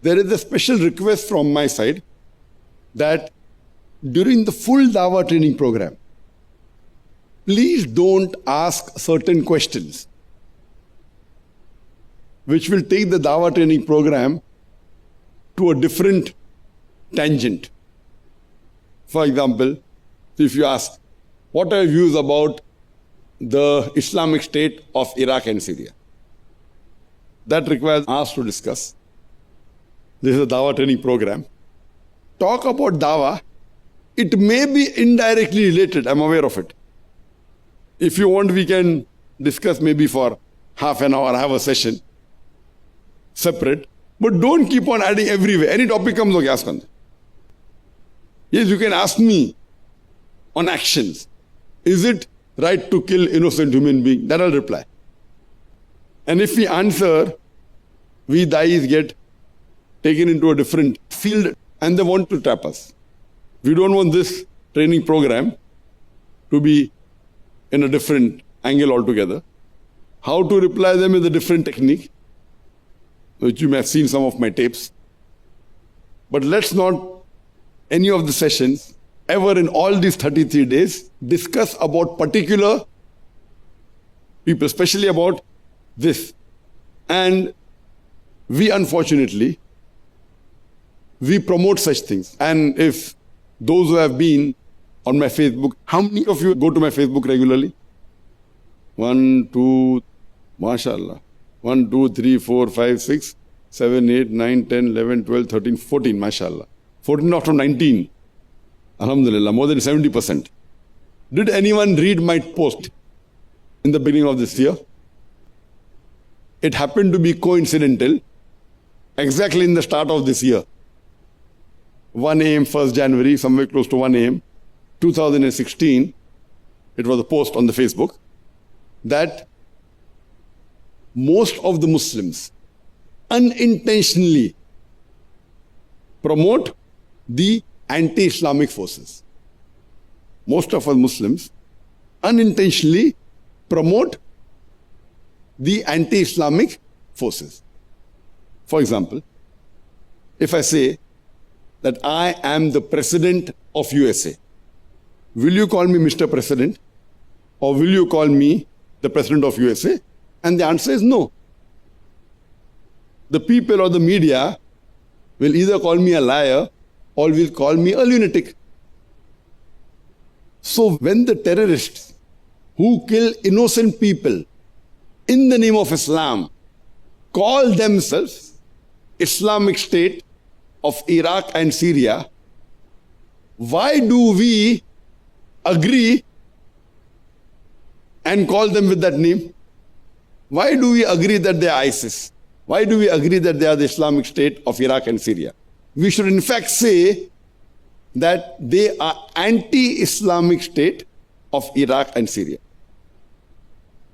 there is a special request from my side that during the full Dawah training program, please don't ask certain questions which will take the Dawah training program to a different tangent. For example, if you ask, what are your views about the Islamic State of Iraq and Syria? That requires us to discuss. This is a Dawah training program. Talk about Dawah. It may be indirectly related, I'm aware of it. If you want, we can discuss maybe for half an hour, have a session separate. But don't keep on adding everywhere. Any topic comes, okay, ask on. Yes, you can ask me on actions. Is it right to kill innocent human being? Then I'll reply. And if we answer, we Daees get taken into a different field and they want to trap us. We don't want this training program to be in a different angle altogether. How to reply them is a different technique, which you may have seen some of my tapes. But let's not, any of the sessions, ever in all these 33 days, discuss about particular people, especially about this. And we, unfortunately, we promote such things. And if those who have been on my Facebook, how many of you go to my Facebook regularly? 1, 2, mashallah. 1, 2, 3, 4, 5, 6, 7, 8, 9, 10, 11, 12, 13, 14, mashallah. 14 out of 19. Alhamdulillah, more than 70%. Did anyone read my post in the beginning of this year? It happened to be coincidental, exactly in the start of this year. 1 a.m., 1st January, somewhere close to 1 a.m., 2016, it was a post on the Facebook, that most of the Muslims unintentionally promote the anti-Islamic forces. Most of us Muslims unintentionally promote the anti-Islamic forces. For example, if I say that I am the President of USA, will you call me Mr. President? Or will you call me the President of USA? And the answer is no. The people or the media will either call me a liar or will call me a lunatic. So when the terrorists who kill innocent people in the name of Islam call themselves Islamic State of Iraq and Syria, why do we agree and call them with that name? Why do we agree that they are ISIS? Why do we agree that they are the Islamic State of Iraq and Syria? We should in fact say that they are anti-Islamic State of Iraq and Syria.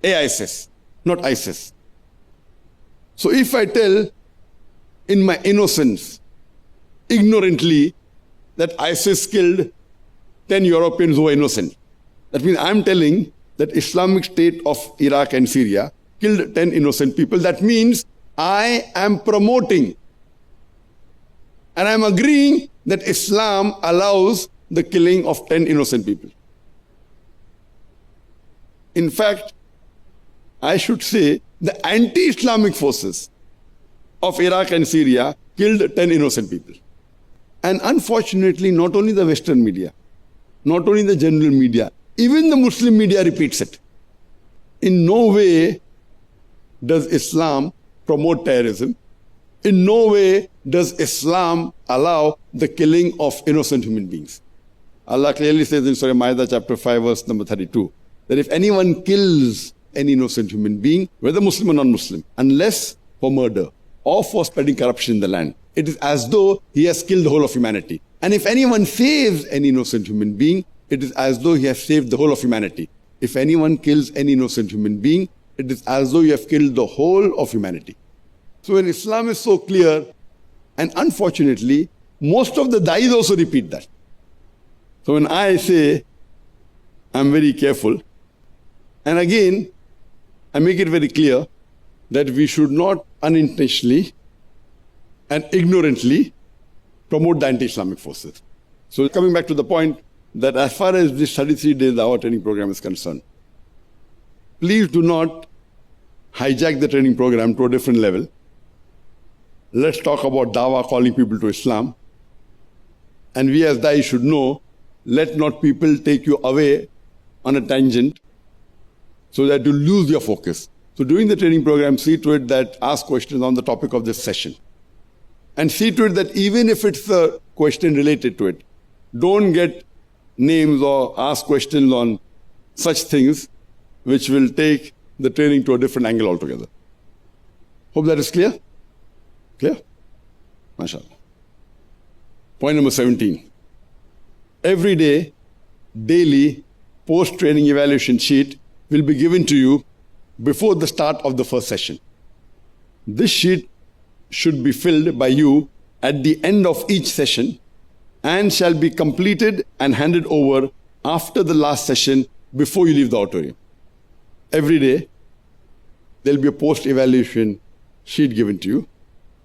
AISIS, not ISIS. So if I tell in my innocence, ignorantly, that ISIS killed 10 Europeans who were innocent, that means I'm telling that Islamic State of Iraq and Syria killed 10 innocent people. That means I am promoting and I'm agreeing that Islam allows the killing of 10 innocent people. In fact, I should say the anti-Islamic forces of Iraq and Syria killed 10 innocent people. And unfortunately, not only the Western media, not only the general media, even the Muslim media repeats it. In no way does Islam promote terrorism. In no way does Islam allow the killing of innocent human beings. Allah clearly says in Surah Ma'idah chapter 5 verse number 32, that if anyone kills any innocent human being, whether Muslim or non-Muslim, unless for murder or for spreading corruption in the land, it is as though he has killed the whole of humanity. And if anyone saves any innocent human being, it is as though he has saved the whole of humanity. If anyone kills any innocent human being, it is as though you have killed the whole of humanity. So when Islam is so clear, and unfortunately, most of the Daees also repeat that. So when I say, I'm very careful, and again, I make it very clear that we should not unintentionally and ignorantly promote the anti-Islamic forces. So coming back to the point that as far as this 33-day Dawah training program is concerned, please do not hijack the training program to a different level. Let's talk about Dawah, calling people to Islam. And we as Daees should know, let not people take you away on a tangent so that you lose your focus. So during the training program, see to it that ask questions on the topic of this session. And see to it that even if it's a question related to it, don't get names or ask questions on such things which will take the training to a different angle altogether. Hope that is clear? Clear? MashaAllah. Point number 17. Every day, daily, post-training evaluation sheet will be given to you before the start of the first session. This sheet should be filled by you at the end of each session and shall be completed and handed over after the last session before you leave the auditorium. Every day, there will be a post-evaluation sheet given to you.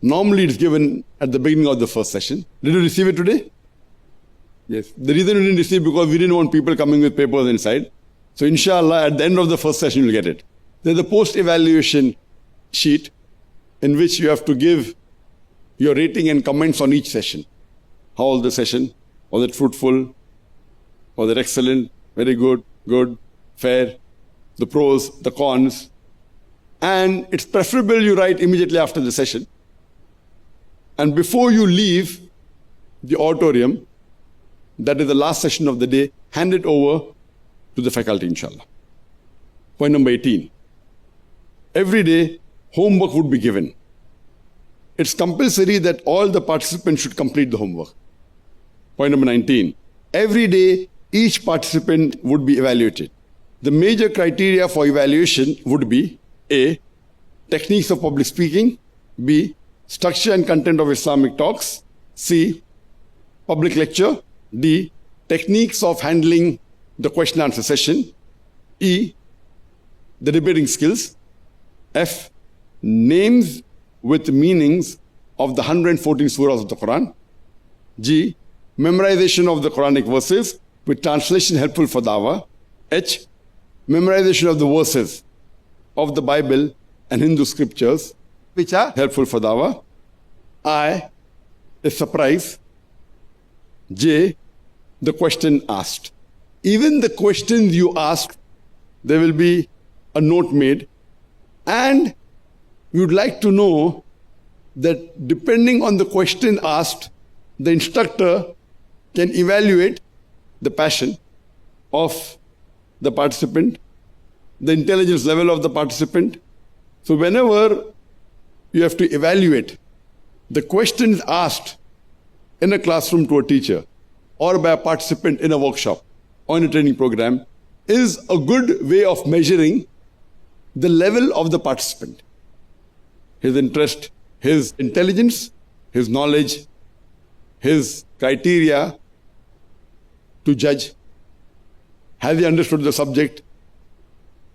Normally, it's given at the beginning of the first session. Did you receive it today? Yes. The reason we didn't receive because we didn't want people coming with papers inside. So inshallah, at the end of the first session, you'll get it. There's a post-evaluation sheet in which you have to give your rating and comments on each session. How was the session? Was it fruitful? Was it excellent? Very good, good, fair? The pros, the cons. And it's preferable you write immediately after the session. And before you leave the auditorium, that is the last session of the day, hand it over to the faculty, inshallah. Point number 18. Every day, homework would be given. It's compulsory that all the participants should complete the homework. Point number 19. Every day, each participant would be evaluated. The major criteria for evaluation would be A. Techniques of public speaking. B. Structure and content of Islamic talks. C. Public lecture. D. Techniques of handling the question answer session. E. The debating skills. F. Names with meanings of the 114 surahs of the Quran. G. Memorization of the Quranic verses with translation helpful for Dawah. H. Memorization of the verses of the Bible and Hindu scriptures which are helpful for Dawah. I. A surprise. J. The question asked. Even the questions you ask, there will be a note made. And we would like to know that depending on the question asked, the instructor can evaluate the passion of the participant, the intelligence level of the participant. So whenever you have to evaluate the questions asked in a classroom to a teacher or by a participant in a workshop or in a training program is a good way of measuring the level of the participant. His interest, his intelligence, his knowledge, his criteria to judge. Has he understood the subject?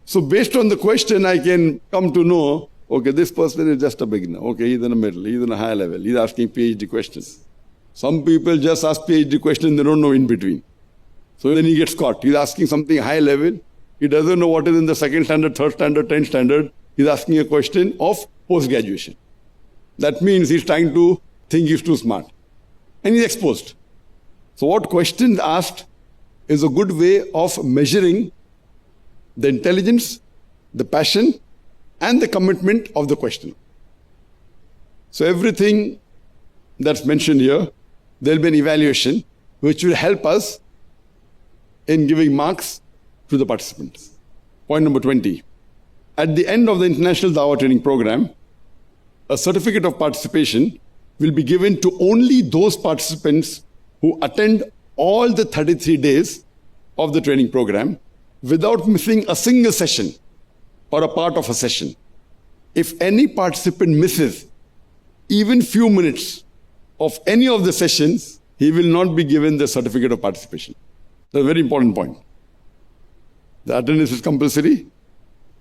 So based on the question, I can come to know, okay, this person is just a beginner. Okay, he's in the middle, he's in a high level, he's asking PhD questions. Some people just ask PhD questions, they don't know in between. So then he gets caught. He's asking something high level. He doesn't know what is in the second standard, third standard, 10th standard. He's asking a question of post-graduation. That means he's trying to think he's too smart. And he's exposed. So what questions asked is a good way of measuring the intelligence, the passion, and the commitment of the questioner. So everything that's mentioned here, there'll be an evaluation which will help us in giving marks to the participants. Point number 20. At the end of the International Dawah Training Program, a certificate of participation will be given to only those participants who attend all the 33 days of the training program without missing a single session or a part of a session. If any participant misses even few minutes of any of the sessions, he will not be given the certificate of participation. That's a very important point. The attendance is compulsory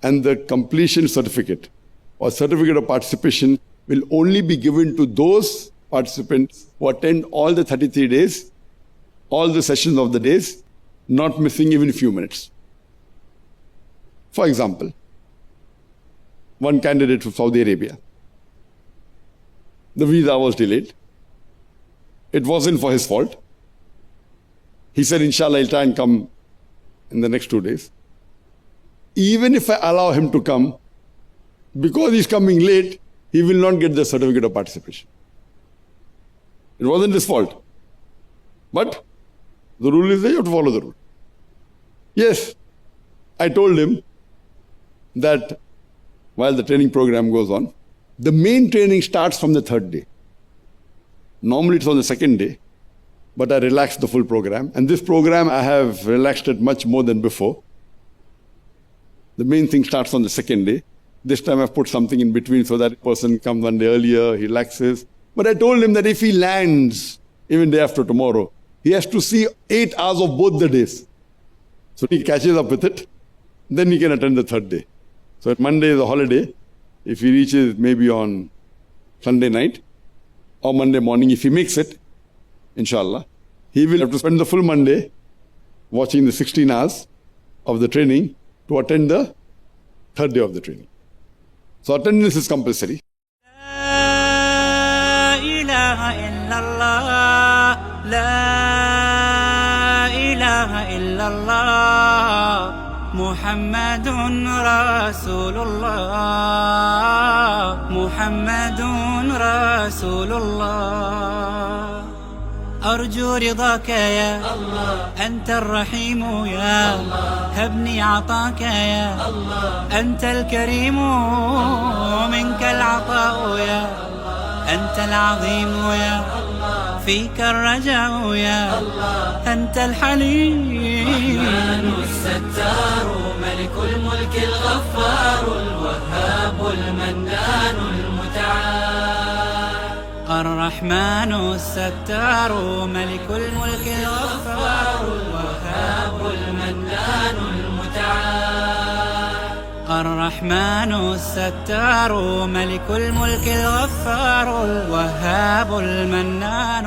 and the completion certificate or certificate of participation will only be given to those participants who attend all the 33 days, all the sessions of the days, not missing even a few minutes. For example, one candidate from Saudi Arabia, the visa was delayed. It wasn't for his fault. He said, Inshallah, I'll try and come in the next 2 days. Even if I allow him to come, because he's coming late, he will not get the certificate of participation. It wasn't his fault. But the rule is that you have to follow the rule. Yes, I told him that while the training program goes on, the main training starts from the 3rd day. Normally it's on the 2nd day, but I relaxed the full program. And this program, I have relaxed it much more than before. The main thing starts on the 2nd day. This time I've put something in between so that the person comes 1 day earlier, he relaxes. But I told him that if he lands, even day after tomorrow, he has to see 8 hours of both the days. So he catches up with it, then he can attend the 3rd day. So if Monday is a holiday, if he reaches maybe on Sunday night or Monday morning, if he makes it, inshallah, he will have to spend the full Monday watching the 16 hours of the training to attend the 3rd day of the training. So attendance is compulsory. لا إله إلا الله لا إله إلا الله محمد رسول الله محمد رسول الله أرجو رضاك يا الله أنت الرحيم يا الله هبني عطاك يا الله أنت الكريم منك العطاء يا الله أنت العظيم يا الله فيك الرجاء يا الله أنت الحليم الرحمن الستار ملك الملك الغفار الوهاب المنان المتعال الرحمن الستار ملك الملك الغفار الوهاب المنان المتعال الرحمن الستار ملك الملك الغفار الوهاب المنان